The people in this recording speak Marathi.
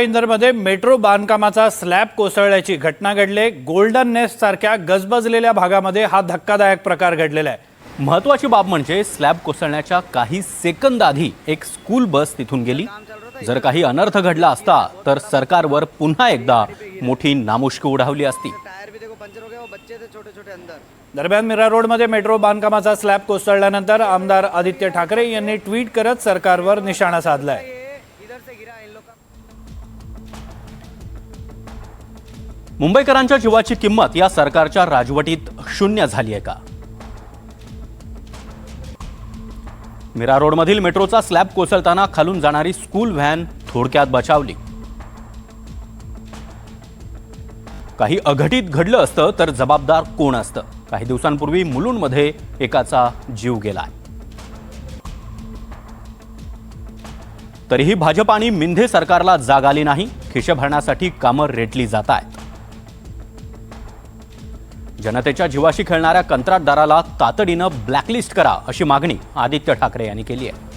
इंदरमध्ये मेट्रो बांधकामाचा स्लॅब कोसळल्याची घटना घडली। गोल्डन नेस्ट सारख्या गजबजलेल्या भागामध्ये हा धक्कादायक प्रकार घडलेला आहे। महत्त्वाची बाब म्हणजे स्लॅब कोसळण्याच्या काही सेकंद आधी एक स्कूल बस तिथून गेली। जर काही अनर्थ घडला असता तर सरकारवर पुन्हा एकदा मोठी नामुष्की उडावली असती। दरम्यान मीरा रोडमध्ये मेट्रो बांधकामाचा स्लॅब कोसळल्यानंतर आमदार आदित्य ठाकरे यांनी ट्विट करत सरकारवर निशाणा साधलाय। मुंबईकरांच्या जीवाची किंमत या सरकारच्या राजवटीत शून्य झाली आहे का? मीरा रोडमधील मेट्रोचा स्लॅब कोसळताना खालून जाणारी स्कूल व्हॅन थोडक्यात बचावली। काही अघटित घडलं असतं तर जबाबदार कोण असतं? काही दिवसांपूर्वी मुलुंडमध्ये एकाचा जीव गेलाय। तरीही भाजप आणि मिंधे सरकारला जाग आली नाही। खिशे भरण्यासाठी कामं रेटली जात आहेत। जनतेच्या जीवाशी खेळणाऱ्या कंत्राटदाराला तातडीनं ब्लॅकलिस्ट करा अशी मागणी आदित्य ठाकरे यांनी केली आहे।